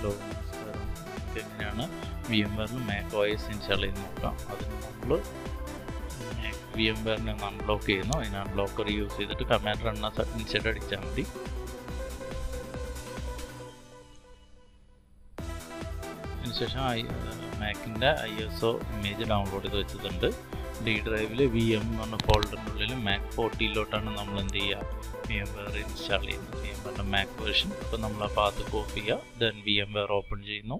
Hello നമസ്കാരം. നമുക്ക് എങ്ങനെയാണ് VMwareൽ മാക് OS ഇൻസ്റ്റാൾ ചെയ്ത് നോക്കാം. അതിന് നമ്മൾ VMwareനെ ഒന്ന് അൺലോക്ക് ചെയ്യുന്നു. അതിന് അൺലോക്കർ യൂസ് ചെയ്തിട്ട് കമാൻഡ് റൺ ഇൻസ്റ്റഡ് അടിച്ചാൽ മതി. അതിനുശേഷം മാക്കിൻ്റെ ISO ഇമേജ് ഡൗൺലോഡ് ചെയ്ത് വെച്ചിട്ടുണ്ട്. ഡി ഡ്രൈവിൽ VM എന്ന ഫോൾഡറിനുള്ളിൽ മാക് 40 നമ്മൾ എന്ത് ചെയ്യുക, VMware ഇൻസ്റ്റാൾ ചെയ്യുന്നത്, VMwareൻ്റെ മാക് വേർഷൻ. അപ്പോൾ നമ്മൾ ആ പാത്ത് കോപ്പി ചെയ്യുക, ദെൻ VMware ഓപ്പൺ ചെയ്യുന്നു.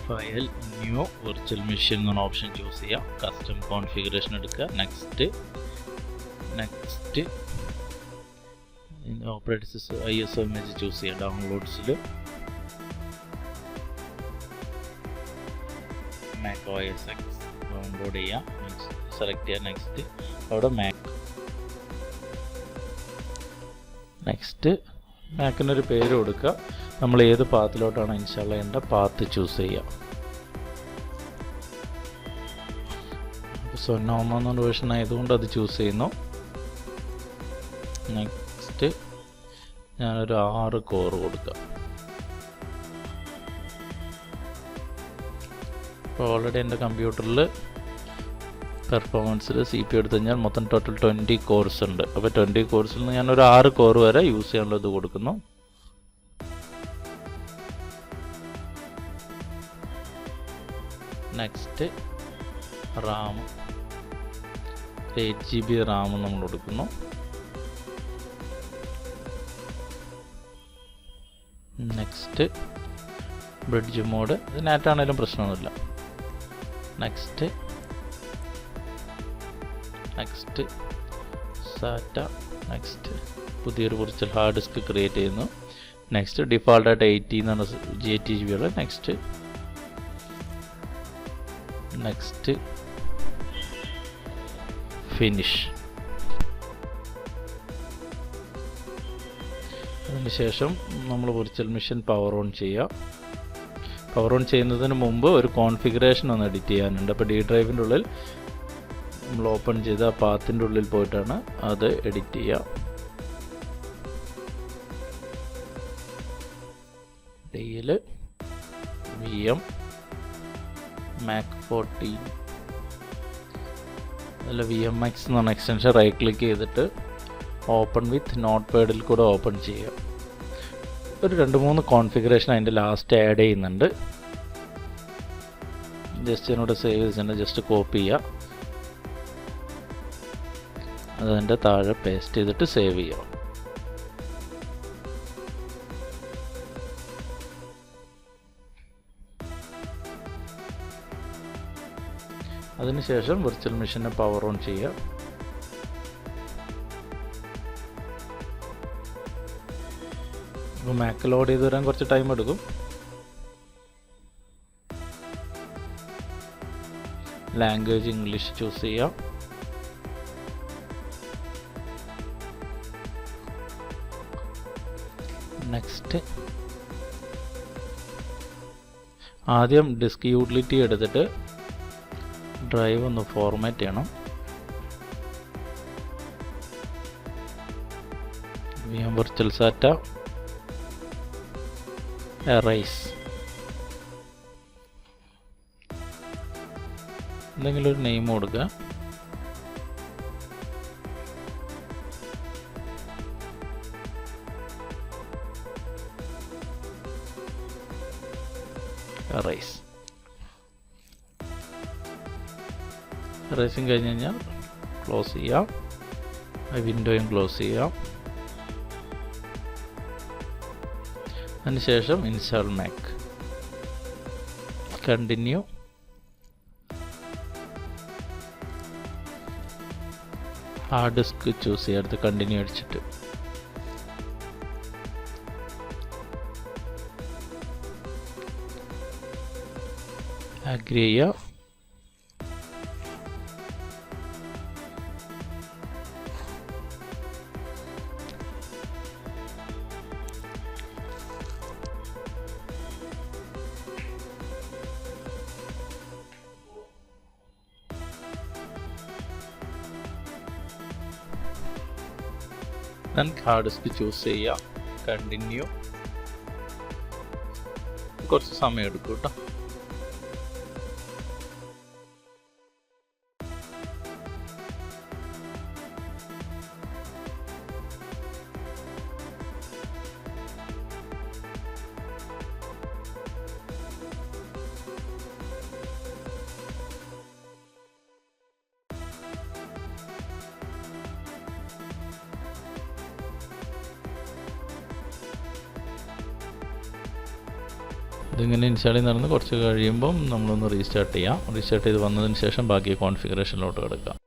ഫയൽ, ന്യൂ, വെർച്വൽ മെഷീൻ എന്ന ഓപ്ഷൻ ചൂസ് ചെയ്യുക. കസ്റ്റം കോൺഫിഗറേഷൻ എടുക്കുക. Next operating system ISO image choose ചെയ്യുക. ഡൗൺലോഡ്സിൽ മാക് OS X ഡൗൺലോഡ് ചെയ്യാം. സെലക്ട് ചെയ്യുക. നെക്സ്റ്റ് അവിടെ മാക്കിനൊരു പേര് കൊടുക്കുക. നമ്മൾ ഏത് പാത്തിലോട്ടാണ് ഇൻസ്റ്റാൾ ചെയ്യേണ്ട പാത്ത് ചൂസ് ചെയ്യുക. സോ 9 വേർഷൻ ആയതുകൊണ്ട് അത് ചൂസ് ചെയ്യുന്നു. നെക്സ്റ്റ് ഞാനൊരു 6 കോർ കൊടുക്കാം. അപ്പോൾ ഓൾറെഡി എൻ്റെ കമ്പ്യൂട്ടറിൽ പെർഫോമൻസിൽ CPU എടുത്തു കഴിഞ്ഞാൽ മൊത്തം ടോട്ടൽ 20 കോഴ്സ് ഉണ്ട്. അപ്പോൾ 20 കോഴ്സിൽ നിന്ന് ഞാനൊരു 6 കോർ വരെ യൂസ് ചെയ്യാനുള്ളത് കൊടുക്കുന്നു. നെക്സ്റ്റ് റാം 8GB റാം നമ്മൾ കൊടുക്കുന്നു. നെക്സ്റ്റ് ബ്രിഡ്ജ് മോഡ്, ഇത് നാറ്റാണേലും പ്രശ്നമൊന്നുമില്ല. നെക്സ്റ്റ് സാറ്റ. നെക്സ്റ്റ് പുതിയൊരു വിർച്വൽ ഹാർഡ് ഡിസ്ക് ക്രിയേറ്റ് ചെയ്യുന്നു. നെക്സ്റ്റ് ഡിഫാൾട്ടായിട്ട് 80 എന്നാണ് 8GB ഉള്ളത്. Next finish. അതിനുശേഷം നമ്മൾ വിർച്വൽ മെഷീൻ പവർ ഓൺ ചെയ്യുക. പവർ ഓൺ ചെയ്യുന്നതിന് മുമ്പ് ഒരു കോൺഫിഗറേഷൻ ഒന്ന് എഡിറ്റ് ചെയ്യാനുണ്ട്. അപ്പോൾ ഡി ഡ്രൈവിൻ്റെ ഉള്ളിൽ നമ്മൾ ഓപ്പൺ ചെയ്ത ആ പാത്തിൻ്റെ ഉള്ളിൽ പോയിട്ടാണ് അത് എഡിറ്റ് ചെയ്യുക. ഡിയിൽ VM മാക് 14 അതിൽ VMX എന്ന് പറഞ്ഞ എക്സ്റ്റൻഷൻ റൈറ്റ് ക്ലിക്ക് ചെയ്തിട്ട് ഓപ്പൺ വിത്ത് നോട്ട് പാഡിൽ കൂടെ ഓപ്പൺ ചെയ്യുക. ഒരു 2-3 കോൺഫിഗറേഷൻ അതിൻ്റെ ലാസ്റ്റ് ആഡ് ചെയ്യുന്നുണ്ട്. ജസ്റ്റ് ഇതിനോട് സേവ് ചെയ്തിട്ടുണ്ട്. ജസ്റ്റ് കോപ്പി ചെയ്യുക, അതിൻ്റെ താഴെ പേസ്റ്റ് ചെയ്തിട്ട് സേവ് ചെയ്യുക. അതിനുശേഷം വിർച്വൽ മെഷീനെ പവർ ഓൺ ചെയ്യുക. മാക്ക് ലോഡ് ചെയ്ത് വരാൻ കുറച്ച് ടൈം എടുക്കും. ലാംഗ്വേജ് ഇംഗ്ലീഷ് ചൂസ് ചെയ്യാം. നെക്സ്റ്റ് ആദ്യം ഡിസ്ക് യൂട്ടിലിറ്റി എടുത്തിട്ട് ഡ്രൈവ് ഒന്ന് ഫോർമാറ്റ് ചെയ്യണം. VM വിർച്വൽ സാറ്റ എറൈസ്, എന്തെങ്കിലും ഒരു നെയിം കൊടുക്കുക. എറൈസിങ് കഴിഞ്ഞ് കഴിഞ്ഞാൽ ക്ലോസ് ചെയ്യാം. വിൻഡോയും ക്ലോസ് ചെയ്യാം. അതിനുശേഷം install mac, continue. Hard disk choose ചെയ്യുക. അടുത്ത് കണ്ടിന്യൂ അടിച്ചിട്ട് അഗ്രി ചെയ്യുക. ദെൻ ഹാർഡ് ഡിസ്ക് ചൂസ് ചെയ്യുക, കണ്ടിന്യൂ. കുറച്ച് സമയം എടുക്കും കേട്ടോ. ഇതിങ്ങനെ ഇൻസ്റ്റാൾ നടന്ന് കുറച്ച് കഴിയുമ്പം നമ്മളൊന്ന് റീസ്റ്റാർട്ട് ചെയ്യാം. റീസ്റ്റാർട്ട് ചെയ്ത് വന്നതിന് ശേഷം ബാക്കി കോൺഫിഗറേഷനിലോട്ട് കിടക്കാം.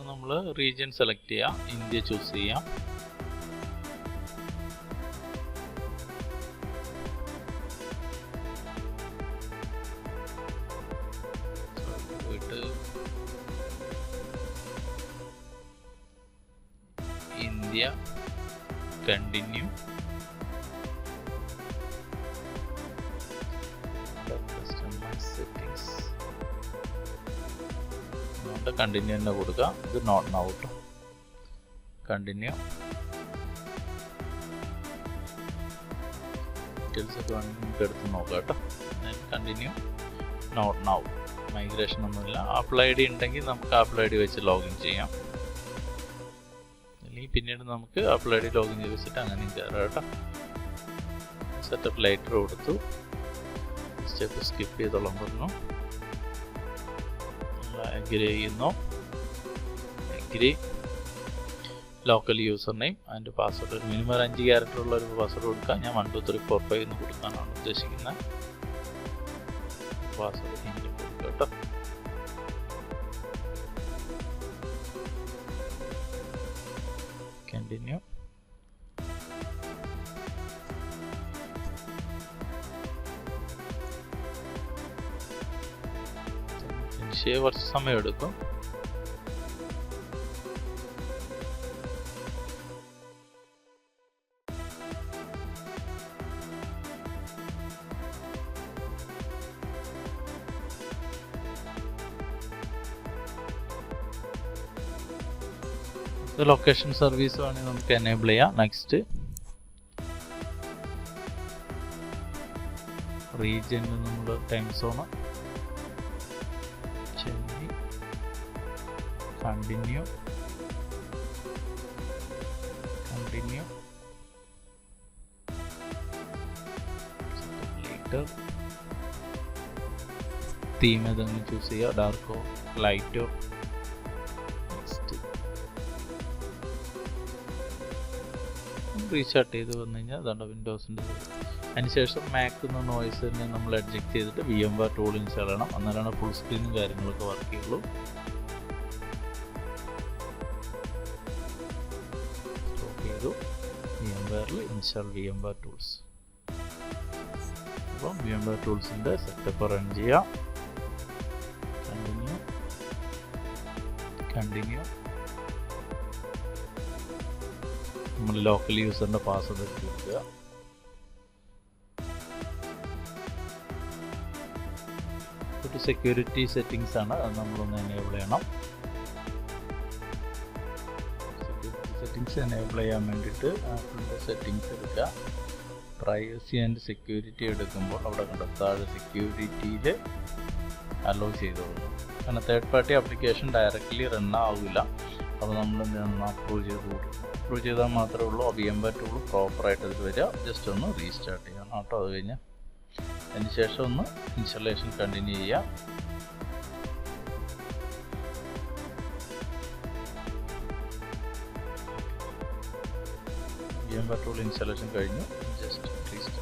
നമ്മൾ റീജിയൻ സെലക്ട് ചെയ്യാം, ഇന്ത്യ ചൂസ് ചെയ്യാം. India, continue. Customise settings continue തന്നെ കൊടുക്കുക. ഇത് നോട്ട് നൗ കേട്ടോ. കണ്ടിന്യൂ. ഡീറ്റെയിൽസ് ഒക്കെ നമുക്ക് എടുത്ത് നോക്കാം കേട്ടോ. കണ്ടിന്യൂ. Not now. മൈഗ്രേഷൻ ഒന്നുമില്ല. ആപ്പിൾ ഐ ഡി ഉണ്ടെങ്കിൽ നമുക്ക് ആപ്പിൾ ഐ ഡി വെച്ച് ലോഗിൻ ചെയ്യാം. അല്ലെങ്കിൽ പിന്നീട് നമുക്ക് ആപ്പിൾ ഐ ഡി ലോഗിൻ ചെയ്ത് വെച്ചിട്ട് അങ്ങനെയും കയറാം കേട്ടോ. സെറ്റപ്പ് ലൈറ്റർ കൊടുത്തു. സ്റ്റെപ്പ് സ്കിപ്പ് ചെയ്തോളാൻ പറഞ്ഞു. അഗ്രി ചെയ്യുന്നു. അഗ്രി. ലോക്കൽ യൂസർ നെയിം അതിൻ്റെ പാസ്വേഡ് മിനിമം 5 ക്യാരക്ടർ ഉള്ള ഒരു പാസ്വേഡ് കൊടുക്കുക. ഞാൻ 1 2 3 4 5 എന്ന് കൊടുക്കാനാണ് ഉദ്ദേശിക്കുന്നത്. പാസ്വേഡ് ഹിന്ദി കൊടുക്കുക കേട്ടോ. കണ്ടിന്യൂ. കുറച്ച് സമയം എടുക്കും. ലൊക്കേഷൻ സർവീസ് വേണമെങ്കിൽ നമുക്ക് എനേബിൾ ചെയ്യാം. നെക്സ്റ്റ് റീജിയനിൽ നമ്മൾ time zone Chennai. Continue. Continue. Later. Theme ഏതെങ്കിലും ചൂസ് ചെയ്യുക. ഡാർക്കോ ലൈറ്റോ. നെക്സ്റ്റ് റീസ്റ്റാർട്ട് ചെയ്ത് വന്നു കഴിഞ്ഞാൽ അതാണ് വിൻഡോസിൻ്റെ. അതിനുശേഷം മാക്ക് എന്ന നോയ്സ് തന്നെ നമ്മൾ അഡ്ജക്റ്റ് ചെയ്തിട്ട് VMware ടൂൾ ഇൻസ്റ്റാൾ ചെയ്യണം. അന്നേരമാണ് ഫുൾ സ്ക്രീനും കാര്യങ്ങളൊക്കെ വർക്ക് ചെയ്യുള്ളൂ. സ്റ്റോപ്പ് ചെയ്തു. VMwareൽ ഇൻസ്റ്റാൾ VMware ടൂൾസ്. അപ്പം VMware ടൂൾസിൻ്റെ സെറ്റപ്പ് റൺ ചെയ്യാം. കണ്ടിന്യൂ. കണ്ടിന്യൂ. നമ്മൾ ലോക്കൽ യൂസറിൻ്റെ പാസ്വേഡ് എടുത്ത് കൊടുക്കുക. ഒരു സെക്യൂരിറ്റി സെറ്റിങ്സ് ആണ്, അത് നമ്മളൊന്ന് എനേബിൾ ചെയ്യണം. സെക്യൂരിറ്റി സെറ്റിങ്സ് എനേബിൾ ചെയ്യാൻ വേണ്ടിയിട്ട് ആപ്പിളിൻ്റെ സെറ്റിങ്സ് എടുക്കുക. പ്രൈവസി ആൻഡ് സെക്യൂരിറ്റി എടുക്കുമ്പോൾ അവിടെ കണ്ടെത്താതെ സെക്യൂരിറ്റിയിൽ അലോ ചെയ്തോളൂ. കാരണം third party application directly run ആവില്ല. അപ്പോൾ നമ്മൾ അപ്രൂവ് ചെയ്ത് കൊടുക്കും. അപ്രൂവ് ചെയ്താൽ മാത്രമേ ഉള്ളൂ VMware ടൂൾ പ്രോപ്പറായിട്ട് അതിൽ വരിക. ജസ്റ്റ് ഒന്ന് റീസ്റ്റാർട്ട് ചെയ്യണം കേട്ടോ. അത് കഴിഞ്ഞ് അതിന് ശേഷം ഒന്ന് ഇൻസ്റ്റലേഷൻ കണ്ടിന്യൂ ചെയ്യാം. VMware ടൂൾ ഇൻസ്റ്റലേഷൻ കഴിഞ്ഞു. Just restart.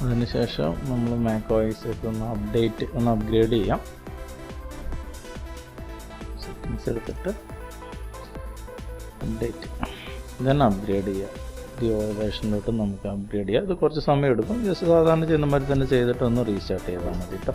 അതിനുശേഷം നമ്മൾ മാക് OS ഒക്കെ ഒന്ന് അപ്ഗ്രേഡ് ചെയ്യാം. സെറ്റിങ്സ് എടുത്തിട്ട് അപ്ഡേറ്റ് ഇതന്നെ അപ്ഗ്രേഡ് ചെയ്യുക. ഈ വേർഷനിലോട്ട് നമുക്ക് അപ്ഗ്രേഡ് ചെയ്യാം. ഇത് കുറച്ച് സമയം എടുക്കും. ജസ്റ്റ് സാധാരണ ചെയ്യുന്ന മാതിരി തന്നെ ചെയ്തിട്ട് ഒന്ന് റീസ്റ്റാർട്ട് ചെയ്താൽ മതി കേട്ടോ.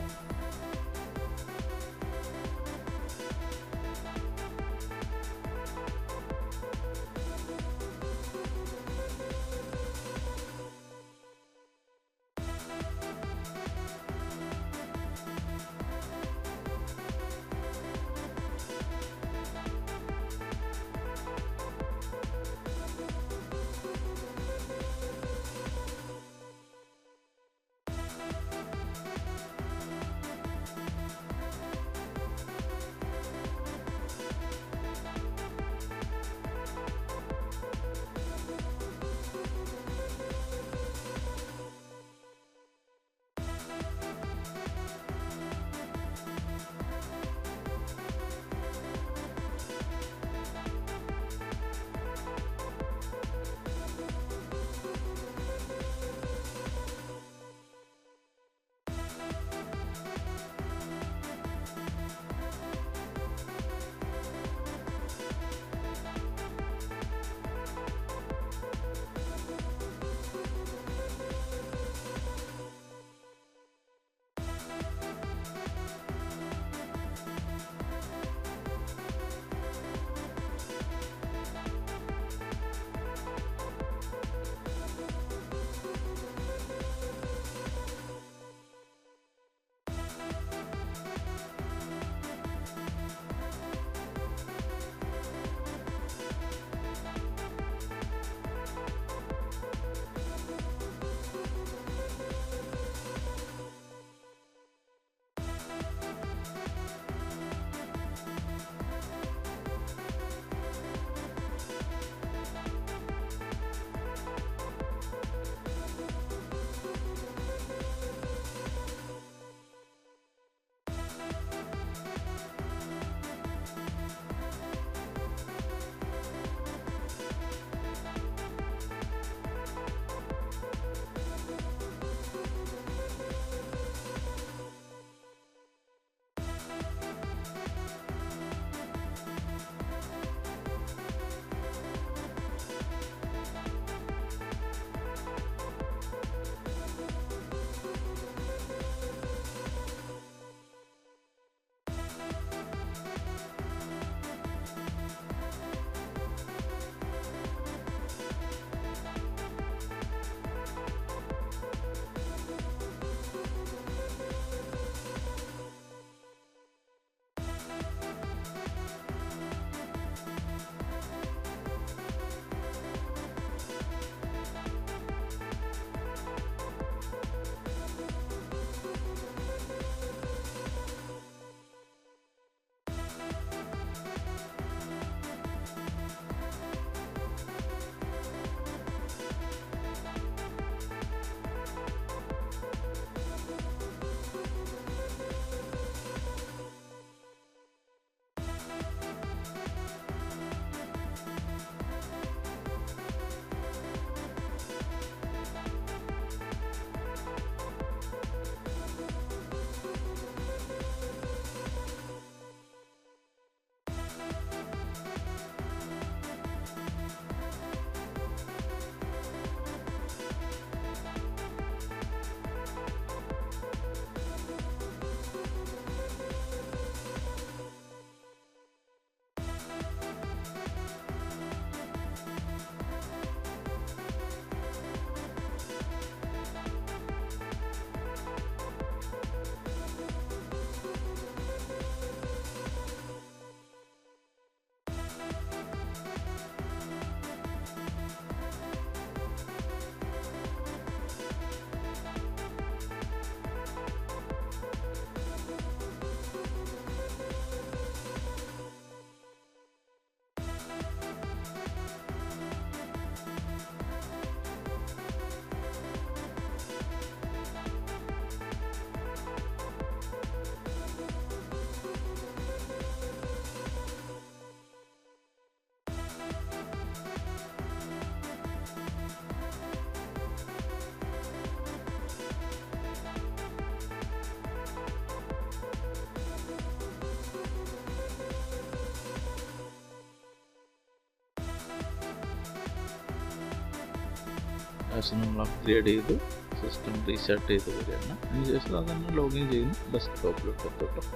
അതിനുശേഷം നമ്മൾ അപ്ഗ്രേഡ് ചെയ്ത് സിസ്റ്റം റീസ്റ്റാർട്ട് ചെയ്ത് വരികയാണ്. അതിനുശേഷം അത് തന്നെ ലോഗിൻ ചെയ്യുന്നു ഡെസ്ക്ടോപ്പിലോട്ട് എത്തും.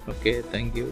Okay, thank you.